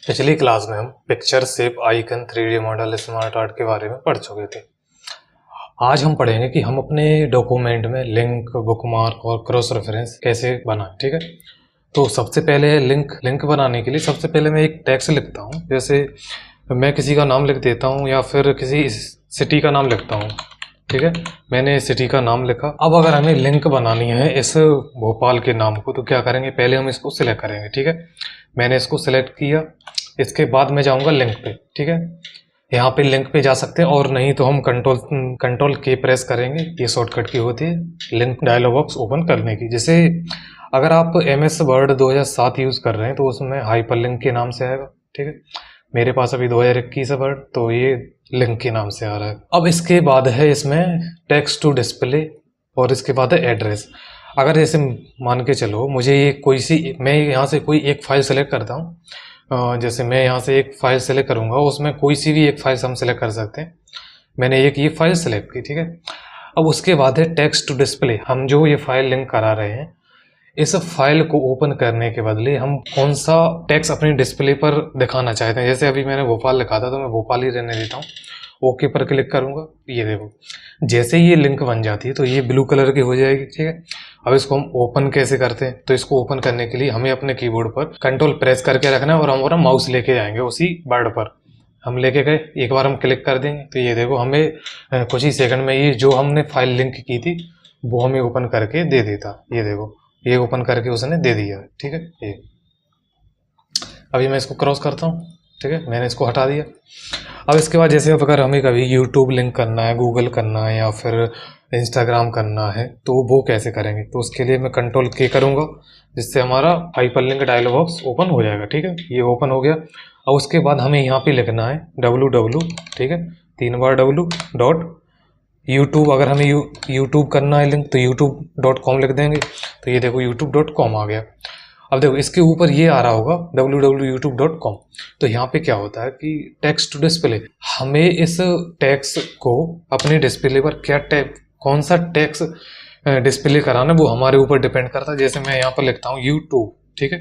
पिछली क्लास में हम picture, shape, icon, 3D model, smart art के बारे में पढ़ चुके थे। आज हम पढ़ेंगे कि हम अपने डॉक्यूमेंट में लिंक, बुकमार्क और क्रॉस रेफरेंस कैसे बनाएं। ठीक है, तो सबसे पहले लिंक बनाने के लिए सबसे पहले मैं एक टेक्स्ट लिखता हूं। जैसे मैं किसी का नाम लिख देता हूं या फिर किसी सिटी का नाम लिखता हूं। ठीक है, मैंने सिटी का नाम लिखा। अब अगर हमें लिंक बनानी है इस भोपाल के नाम को, तो क्या करेंगे, पहले हम इसको सिलेक्ट करेंगे। ठीक है, मैंने इसको सिलेक्ट किया। इसके बाद मैं जाऊंगा लिंक पे। ठीक है, यहाँ पे लिंक पे जा सकते हैं, और नहीं तो हम कंट्रोल के प्रेस करेंगे। ये शॉर्टकट की होती है लिंक डायलॉग बॉक्स ओपन करने की। जैसे अगर आप MS वर्ड 2007 यूज़ कर रहे हैं तो उसमें हाइपरलिंक के नाम से आएगा। ठीक है, मेरे पास अभी 2021 है वर्ड, तो ये लिंक के नाम से आ रहा है। अब इसके बाद है इसमें टेक्स्ट टू डिस्प्ले, और इसके बाद है एड्रेस। अगर जैसे मान के चलो मुझे ये मैं यहाँ से कोई एक फाइल सेलेक्ट करता हूँ। जैसे मैं यहाँ से एक फाइल सेलेक्ट करूँगा, उसमें कोई सी भी एक फाइल हम सेलेक्ट कर सकते हैं। मैंने ये फाइल सेलेक्ट की। ठीक है, अब उसके बाद है टेक्स्ट टू डिस्प्ले। हम जो ये फाइल लिंक करा रहे हैं, इस फाइल को ओपन करने के बदले हम कौन सा टेक्स्ट अपनी डिस्प्ले पर दिखाना चाहते हैं। जैसे अभी मैंने भोपाल लिखा था, तो मैं भोपाल ही रहने देता हूँ। ओके पर क्लिक करूंगा। ये देखो, जैसे ये लिंक बन जाती है तो ये ब्लू कलर की हो जाएगी। ठीक है, अब इसको हम ओपन कैसे करते हैं, तो इसको ओपन करने के लिए हमें अपने कीबोर्ड पर कंट्रोल प्रेस करके रखना है, और हम माउस लेके जाएंगे उसी वर्ड पर। हम लेके गए, एक बार हम क्लिक कर देंगे तो ये देखो, हमें कुछ ही सेकंड में ये जो हमने फाइल लिंक की थी वो हमें ओपन करके दे देता। ये देखो, ये ओपन करके उसने दे दिया। ठीक है, ये अभी मैं इसको क्रॉस करता हूँ। ठीक है, मैंने इसको हटा दिया। अब इसके बाद जैसे अगर हमें कभी यूट्यूब लिंक करना है, गूगल करना है या फिर इंस्टाग्राम करना है, तो वो कैसे करेंगे, तो उसके लिए मैं कंट्रोल के करूँगा, जिससे हमारा हाइपरलिंक डायलॉग बॉक्स ओपन हो जाएगा। ठीक है, ये ओपन हो गया। अब उसके बाद हमें यहाँ पे लिखना है www। ठीक है, 3 बार www.youtube। अगर हमें यूट्यूब करना है लिंक तो youtube.com लिख देंगे, तो ये देखो youtube.com आ गया। अब देखो, इसके ऊपर ये आ रहा होगा www.youtube.com। तो यहाँ पे क्या होता है कि टेक्स्ट टू डिस्प्ले, हमें इस टेक्स्ट को अपनी डिस्प्ले पर कौन सा टेक्स्ट डिस्प्ले कराना है वो हमारे ऊपर डिपेंड करता है। जैसे मैं यहाँ पर लिखता हूँ यूट्यूब। ठीक है,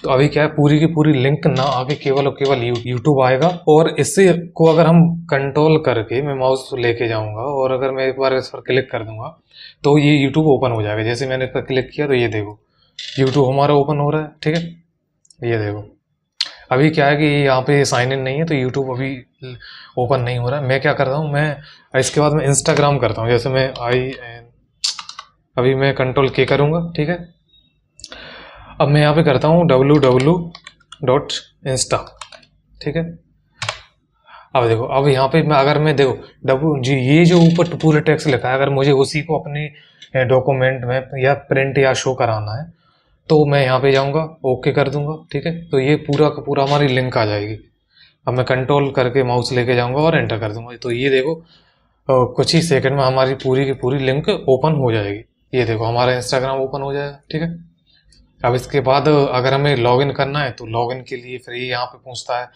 तो अभी क्या है, पूरी की पूरी लिंक ना आके केवल और केवल यूट्यूब आएगा। और इससे को अगर हम कंट्रोल करके मैं माउस लेके जाऊंगा, और अगर मैं एक बार इस पर क्लिक कर दूंगा तो ये यूट्यूब ओपन हो जाएगा। जैसे मैंने इस पर क्लिक किया तो ये देखो, यूट्यूब हमारा ओपन हो रहा है। ठीक है, ये देखो, अभी क्या है कि यहाँ पे साइन इन नहीं है, तो यूट्यूब अभी ओपन नहीं हो रहा है। मैं क्या करता हूँ, मैं इसके बाद मैं इंस्टाग्राम करता हूँ। जैसे मैं अभी मैं कंट्रोल के करूँगा। ठीक है, अब मैं यहाँ पे करता हूँ www.insta। ठीक है, अब देखो, अब यहाँ पे अगर मैं देखो ये जो ऊपर पूरे टेक्स्ट लिखा है, अगर मुझे उसी को अपने डॉक्यूमेंट में या प्रिंट या शो कराना है, तो मैं यहाँ पे जाऊँगा, ओके कर दूंगा। ठीक है, तो ये पूरा का पूरा हमारी लिंक आ जाएगी। अब मैं कंट्रोल करके माउस लेके जाऊँगा और एंटर कर दूंगा, तो ये देखो कुछ ही सेकंड में हमारी पूरी की पूरी लिंक ओपन हो जाएगी। ये देखो, हमारा इंस्टाग्राम ओपन हो जाएगा। ठीक है, अब इसके बाद अगर हमें लॉगिन करना है, तो लॉगिन के लिए फिर ये यहाँ पे पूछता है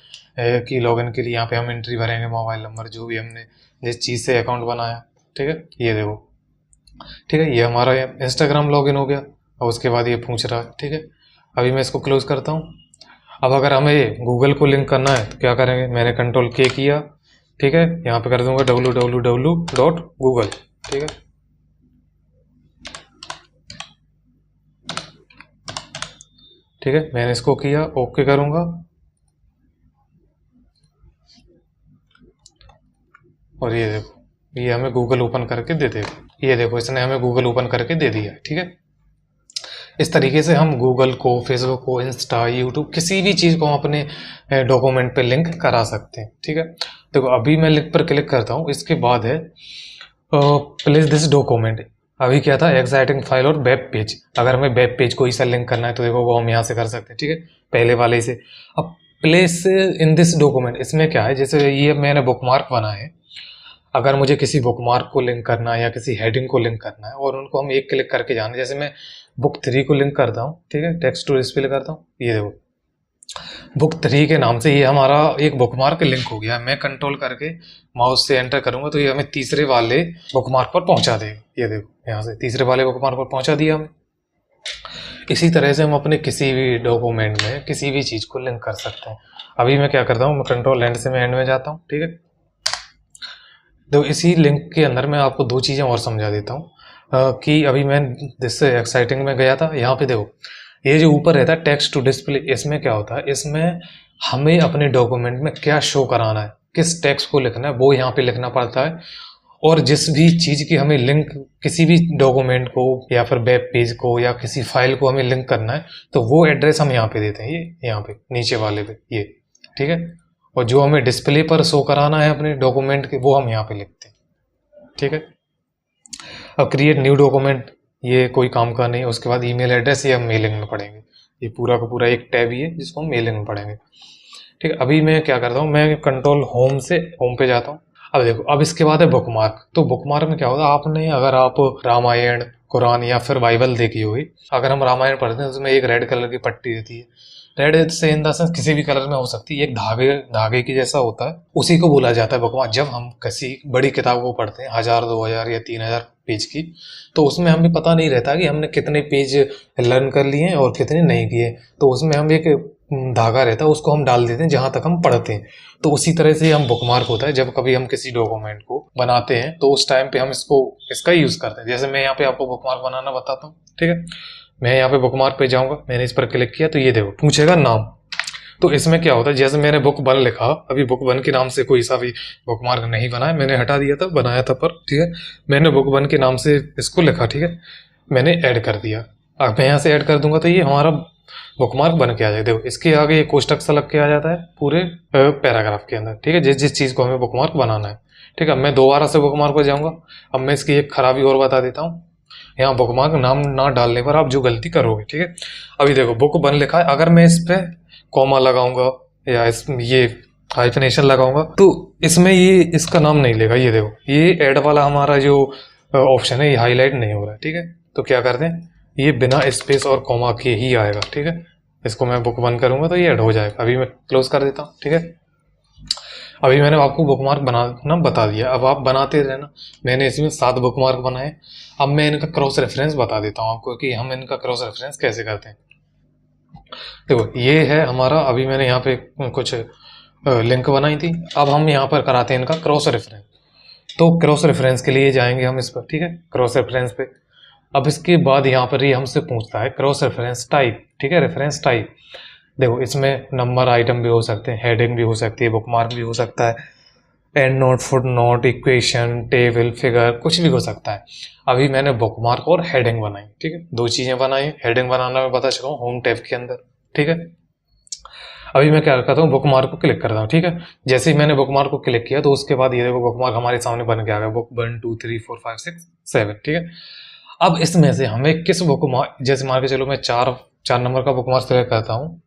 कि लॉगिन के लिए यहाँ पे हम एंट्री भरेंगे, मोबाइल नंबर, जो भी हमने जिस चीज़ से अकाउंट बनाया। ठीक है, ये देखो, ठीक है, ये हमारा इंस्टाग्राम लॉगिन हो गया। और उसके बाद ये पूछ रहा है। ठीक है, अभी मैं इसको क्लोज करता हूँ। अब अगर हमें गूगल को लिंक करना है तो क्या करेंगे, मैंने कंट्रोल के किया। ठीक है, यहाँ पे कर दूंगा www.google। ठीक है, ठीक है, मैंने इसको किया, ओके करूंगा, और ये देखो, ये हमें गूगल ओपन करके दे देगा। ये देखो, इसने हमें गूगल ओपन करके दे दिया। ठीक है, इस तरीके से हम गूगल को, फेसबुक को, इंस्टा, यूट्यूब, किसी भी चीज़ को हम अपने डॉक्यूमेंट पे लिंक करा सकते हैं। ठीक है, देखो अभी मैं लिंक पर क्लिक करता हूँ। इसके बाद है प्लेस दिस डॉक्यूमेंट। अभी क्या था, एक्साइटिंग फाइल और वेब पेज। अगर हमें वेब पेज को ही सा लिंक करना है तो देखो वो हम यहाँ से कर सकते हैं। ठीक है, पहले वाले से। अब प्लेस इन दिस डॉक्यूमेंट, इसमें क्या है, जैसे ये मैंने बुकमार्क बनाया है, अगर मुझे किसी बुकमार्क को लिंक करना है या किसी हेडिंग को लिंक करना है, और उनको हम एक क्लिक करके जाना, जैसे मैं बुक 3 को लिंक करता हूँ। ठीक है, टेक्स्ट टू डिस्प्ले करता हूँ, ये देखो बुक 3 के नाम से ये हमारा एक बुकमार्क लिंक हो गया। मैं कंट्रोल करके माउस से एंटर करूंगा तो ये हमें तीसरे वाले बुकमार्क पर पहुंचा देगा। ये देखो, यहाँ से तीसरे वाले बुकमार्क पर पहुंचा दिया हमें। इसी तरह से हम अपने किसी भी डॉक्यूमेंट में किसी भी चीज़ को लिंक कर सकते हैं। अभी मैं क्या करता हूँ, मैं कंट्रोल एंड से मैं एंड में जाता हूँ, ठीक है। तो इसी लिंक के अंदर मैं आपको दो चीज़ें और समझा देता हूँ कि अभी मैं जिससे एक्साइटिंग में गया था, यहाँ पे देखो ये जो ऊपर रहता है टेक्स्ट टू डिस्प्ले, इसमें क्या होता है, इसमें हमें अपने डॉक्यूमेंट में क्या शो कराना है, किस टेक्स्ट को लिखना है, वो यहाँ पे लिखना पड़ता है। और जिस भी चीज़ की हमें लिंक, किसी भी डॉक्यूमेंट को या फिर वेब पेज को या किसी फाइल को हमें लिंक करना है, तो वो एड्रेस हम यहाँ पे देते हैं, ये यहाँ पे नीचे वाले पे ये, ठीक है। और जो हमें डिस्प्ले पर शो कराना है अपने डॉक्यूमेंट के, वो हम यहाँ पे लिखते हैं, ठीक है। अब क्रिएट न्यू डॉक्यूमेंट, ये कोई काम का नहीं। उसके बाद ईमेल एड्रेस, ये हम मेलिंग में पढ़ेंगे, ये पूरा का पूरा एक टैब ही है जिसको हम मेलिंग में पढ़ेंगे, ठीक है। अभी मैं क्या करता हूँ, मैं कंट्रोल होम से होम पे जाता हूँ। अब देखो, अब इसके बाद है बुकमार्क। तो बुकमार्क में क्या होता है, आपने अगर आप रामायण, कुरान या फिर बाइबल देखी होगी, अगर हम रामायण पढ़ते हैं तो उसमें एक रेड कलर की पट्टी रहती है। रेड से इन द सेंस किसी भी कलर में हो सकती है, एक धागे धागे की जैसा होता है, उसी को बोला जाता है बुकमार्क। जब हम किसी बड़ी किताब को पढ़ते हैं 1000, 2000 या 3000 पेज की, तो उसमें हमें पता नहीं रहता कि हमने कितने पेज लर्न कर लिए हैं और कितने नहीं किए। तो उसमें हम एक धागा रहता है, उसको हम डाल देते हैं जहां तक हम पढ़ते हैं। तो उसी तरह से हम बुकमार्क होता है, जब कभी हम किसी डॉक्यूमेंट को बनाते हैं तो उस टाइम पे हम इसका यूज करते हैं। जैसे मैं यहाँ पे आपको बुकमार्क बनाना बताता हूँ, ठीक है। मैं यहाँ पे बुकमार्क पे जाऊंगा, मैंने इस पर क्लिक किया तो ये देखो पूछेगा नाम। तो इसमें क्या होता है, जैसे मैंने बुक 1 लिखा, अभी बुक 1 के नाम से कोई सा भी बुकमार्क नहीं बनाया, मैंने हटा दिया था, बनाया था पर, ठीक है। मैंने बुक 1 के नाम से इसको लिखा, ठीक है, मैंने ऐड कर दिया। अब मैं यहाँ से ऐड कर दूंगा तो ये हमारा बुकमार्क बन के आ जाएगा। देखो इसके आगे एक कोष्टक सा लग के आ जाता है पूरे पैराग्राफ के अंदर, ठीक है, जिस जिस चीज़ को हमें बुकमार्क बनाना है, ठीक है। मैं दोबारा से बुकमार्क पर जाऊंगा। अब मैं इसकी एक खराबी और बता देता हूँ, यहाँ बुकमार्क नाम ना डालने पर आप जो गलती करोगे, ठीक है। अभी देखो बुक 1 लिखा है, अगर मैं इस पे कॉमा लगाऊंगा या ये हाइफनेशन लगाऊंगा तो इसमें ये इसका नाम नहीं लेगा। ये देखो ये ऐड वाला हमारा जो ऑप्शन है ये हाईलाइट नहीं हो रहा है, ठीक है। तो क्या करते हैं, ये बिना स्पेस और कॉमा के ही आएगा, ठीक है। इसको मैं बुक 1 करूंगा तो ये ऐड हो जाएगा। अभी मैं क्लोज कर देता हूँ, ठीक है। अभी मैंने आपको बुकमार्क बनाना बता दिया, अब आप बनाते रहना। मैंने इसमें 7 बुकमार्क बनाए। अब मैं इनका क्रॉस रेफरेंस बता देता हूँ आपको कि हम इनका क्रॉस रेफरेंस कैसे करते हैं। देखो ये है हमारा, अभी मैंने यहाँ पे कुछ लिंक बनाई थी, अब हम यहाँ पर कराते हैं इनका क्रॉस रेफरेंस। तो क्रॉस रेफरेंस के लिए जाएंगे हम इस पर, ठीक है, क्रॉस रेफरेंस पे। अब इसके बाद यहाँ पर ये हमसे पूछता है क्रॉस रेफरेंस टाइप, ठीक है, रेफरेंस टाइप। देखो इसमें नंबर आइटम भी हो सकते हैं, हेडिंग भी हो सकती है, बुकमार्क भी हो सकता है, and note, foot note, equation, table, figure, कुछ भी हो सकता है। अभी मैंने बुकमार्क और हेडिंग बनाई, ठीक है, दो चीजें बनाई। हेडिंग बनाना मैं बता चुका हूँ होम टैब के अंदर, ठीक है। अभी मैं क्या करता हूँ, बुकमार्क को क्लिक करता हूँ, ठीक है। जैसे ही मैंने बुकमार्क को क्लिक किया तो उसके बाद ये देखो बुकमार्क हमारे सामने बन के आ गया, बुक 1 2 3 4 5 6 7, ठीक है। अब इसमें से हमें किस बुकमार्क, जैसे मान के चलो मैं चार नंबर का बुकमार्क सेलेक्ट करता हूँ,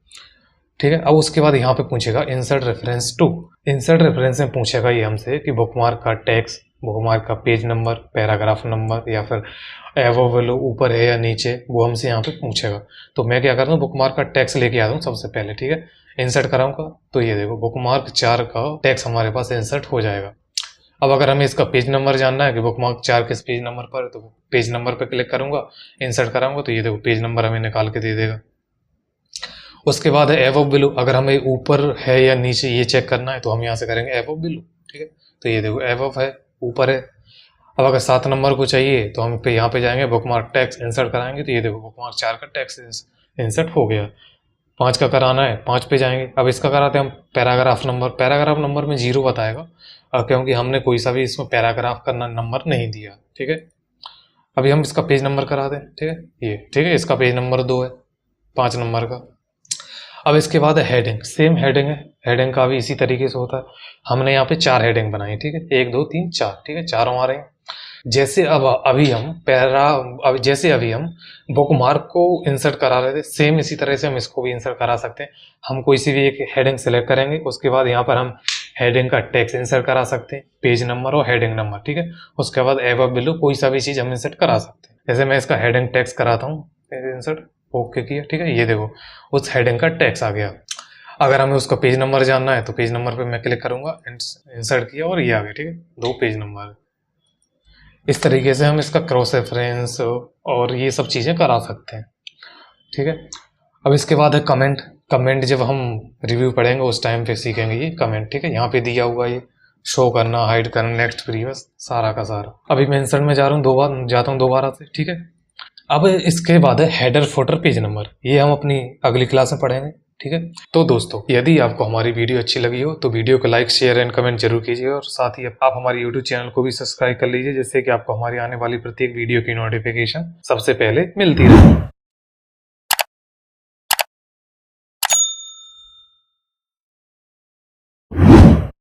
ठीक है। अब उसके बाद यहाँ पे पूछेगा insert reference to. Insert reference में पूछेगा ये हमसे कि बुकमार्क का टेक्स्ट, बुकमार्क का पेज नंबर, पैराग्राफ नंबर या फिर एवो वैल्यू ऊपर है या नीचे, वो हमसे यहाँ पे पूछेगा। तो मैं क्या करता हूँ, बुकमार्क का टेक्स्ट लेके आता हूँ सबसे पहले, ठीक है। इंसर्ट कराऊंगा तो ये देखो बुकमार्क 4 का टेक्स्ट हमारे पास इंसर्ट हो जाएगा। अब अगर हमें इसका पेज नंबर जानना है कि बुकमार्क 4 किस पेज नंबर पर है, तो पेज नंबर पर क्लिक करूंगा, इंसर्ट कराऊंगा तो ये देखो पेज नंबर हमें निकाल के दे देगा। उसके बाद है एवो बिलो, अगर हमें ऊपर है या नीचे ये चेक करना है तो हम यहाँ से करेंगे एवो बिलो, ठीक है। तो ये देखो एवो है, ऊपर है। अब अगर 7 नंबर को चाहिए तो हम यहाँ पे जाएंगे, बुकमार्क टेक्स्ट इंसर्ट कराएंगे तो ये देखो बुकमार्क 4 का टेक्स्ट इंसर्ट हो गया। 5 का कराना है, 5 पे जाएंगे। अब इसका कराते हैं हम पैराग्राफ नंबर। पैराग्राफ नंबर में 0 बताएगा क्योंकि हमने कोई सा भी इसमें पैराग्राफ का नंबर नहीं दिया, ठीक है। अभी हम इसका पेज नंबर करा दें, ठीक है, ये ठीक है, इसका पेज नंबर 2 है 5 नंबर का। अब इसके बाद है हेडिंग, सेम हेडिंग है, हेडिंग का भी इसी तरीके से होता है। हमने यहाँ पे 4 हेडिंग बनाई, ठीक है, 1 2 3 4, ठीक है, 4 हमारे हैं। जैसे अभी हम बुकमार्क को इंसर्ट करा रहे थे, सेम इसी तरह से हम इसको भी इंसर्ट करा सकते हैं। हम कोई सी भी एक हेडिंग सेलेक्ट करेंगे, उसके बाद यहाँ पर हम हेडिंग का टेक्स्ट इंसर्ट करा सकते हैं, पेज नंबर और हेडिंग नंबर, ठीक है। उसके बाद एबव बिलो कोई सा भी चीज हम इंसर्ट करा सकते हैं। जैसे मैं इसका हेडिंग टेक्स्ट कराता हूँ, इंसर्ट, ओके किया, ठीक है, ये देखो उस हेडिंग का टेक्स्ट आ गया। अगर हमें उसका पेज नंबर जानना है तो पेज नंबर पे मैं क्लिक करूंगा, इंसर्ट किया और ये आ गया, ठीक है, 2 पेज नंबर। इस तरीके से हम इसका क्रॉस रेफरेंस और ये सब चीजें करा सकते हैं, ठीक है। अब इसके बाद है कमेंट। कमेंट जब हम रिव्यू पढ़ेंगे उस टाइम पे सीखेंगे ये कमेंट, ठीक है। यहाँ पे दिया हुआ ये शो करना, हाइड करना, नेक्स्ट, प्रीवियस, सारा का सारा। अभी मैं इंसर्ट में जा रहा हूँ, जाता हूँ दोबारा से, ठीक है। अब इसके बाद है हेडर, फुटर, पेज नंबर। ये हम अपनी अगली क्लास में पढ़ेंगे, ठीक है। तो दोस्तों, यदि आपको हमारी वीडियो अच्छी लगी हो तो वीडियो को लाइक, शेयर एंड कमेंट जरूर कीजिए, और साथ ही आप हमारे यूट्यूब चैनल को भी सब्सक्राइब कर लीजिए, जिससे कि आपको हमारी आने वाली प्रत्येक वीडियो की नोटिफिकेशन सबसे पहले मिलती रहे।